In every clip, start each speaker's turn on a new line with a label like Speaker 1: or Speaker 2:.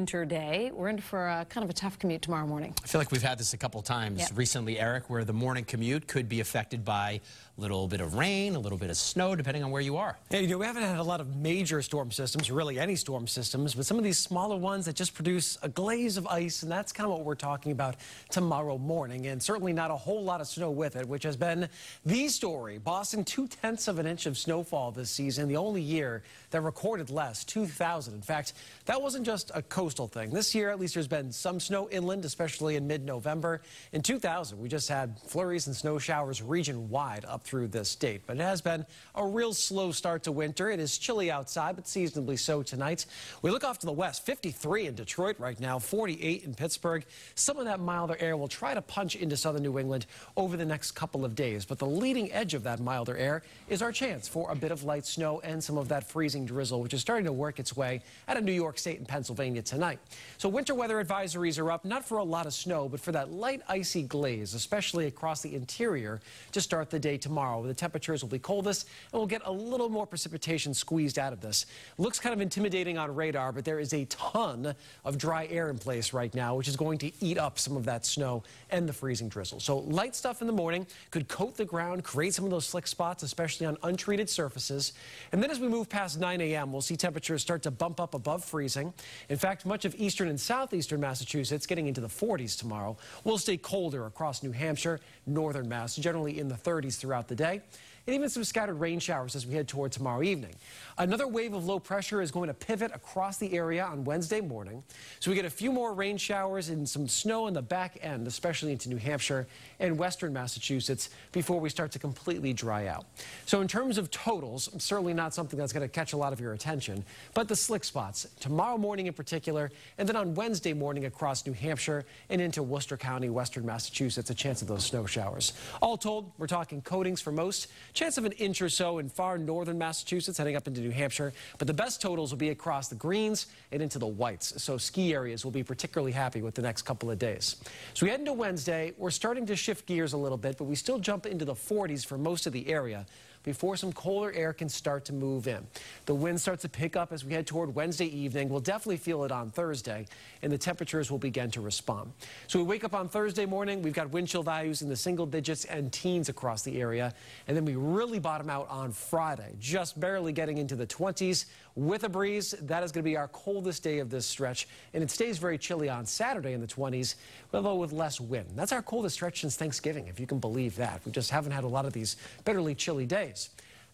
Speaker 1: Winter day. We're in for a kind of a tough commute tomorrow morning.
Speaker 2: I feel like we've had this a couple times recently, Eric, where the morning commute could be affected by a little bit of rain, a little bit of snow, depending on where you are.
Speaker 3: Yeah, we haven't had a lot of major storm systems, really any storm systems, but some of these smaller ones that just produce a glaze of ice, and that's kind of what we're talking about tomorrow morning, and certainly not a whole lot of snow with it, which has been the story. Boston, 0.2 of an inch of snowfall this season, the only year that recorded less, 2000. In fact, that wasn't just a coastal thing. This year, at least, there's been some snow inland, especially in mid-November. In 2000, we just had flurries and snow showers region-wide up through this state. But it has been a real slow start to winter. It is chilly outside, but seasonably so tonight. We look off to the west, 53 in Detroit right now, 48 in Pittsburgh. Some of that milder air will try to punch into southern New England over the next couple of days. But the leading edge of that milder air is our chance for a bit of light snow and some of that freezing drizzle, which is starting to work its way out of New York State and Pennsylvania tonight. So winter weather advisories are up, not for a lot of snow, but for that light icy glaze, especially across the interior to start the day tomorrow. The temperatures will be coldest, and we'll get a little more precipitation squeezed out of this. Looks kind of intimidating on radar, but there is a ton of dry air in place right now, which is going to eat up some of that snow and the freezing drizzle. So light stuff in the morning could coat the ground, create some of those slick spots, especially on untreated surfaces. And then as we move past 9 a.m., we'll see temperatures start to bump up above freezing. In fact, much of eastern and southeastern Massachusetts getting into the 40s tomorrow. Will stay colder across New Hampshire, northern Mass, generally in the 30s throughout the day. And even some scattered rain showers as we head toward tomorrow evening. Another wave of low pressure is going to pivot across the area on Wednesday morning. So we get a few more rain showers and some snow in the back end, especially into New Hampshire and western Massachusetts, before we start to completely dry out. So in terms of totals, certainly not something that's going to catch a lot of your attention, but the slick spots tomorrow morning in particular, and then on Wednesday morning across New Hampshire and into Worcester County, western Massachusetts, a chance of those snow showers. All told, we're talking coatings for most. Chance of an inch or so in far northern Massachusetts heading up into New Hampshire, but the best totals will be across the greens and into the whites, so ski areas will be particularly happy with the next couple of days. So we head into Wednesday, we're starting to shift gears a little bit, but we still jump into the 40s for most of the area before some colder air can start to move in. The wind starts to pick up as we head toward Wednesday evening. We'll definitely feel it on Thursday, and the temperatures will begin to respond. So we wake up on Thursday morning, we've got wind chill values in the single digits and teens across the area, and then we really bottom out on Friday, just barely getting into the 20s with a breeze. That is going to be our coldest day of this stretch, and it stays very chilly on Saturday in the 20s, although with less wind. That's our coldest stretch since Thanksgiving, if you can believe that. We just haven't had a lot of these bitterly chilly days.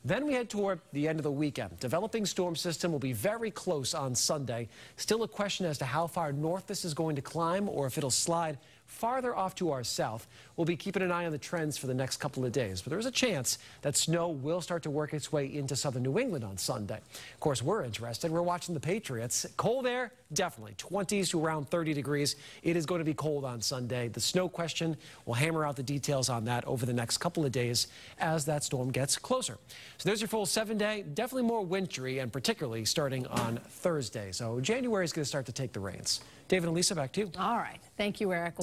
Speaker 3: Then we head toward the end of the weekend. Developing storm system will be very close on Sunday. Still a question as to how far north this is going to climb or if it'll slide farther off to our south. We'll be keeping an eye on the trends for the next couple of days, but there's a chance that snow will start to work its way into southern New England on Sunday. Of course, we're interested. We're watching the Patriots. Cold air, definitely. 20s to around 30 degrees. It is going to be cold on Sunday. The snow question, we'll hammer out the details on that over the next couple of days as that storm gets closer. So there's your full 7-day. Definitely more wintry, and particularly starting on Thursday. So January is going to start to take the reins. David and Lisa, back to you.
Speaker 1: All right. Thank you, Eric.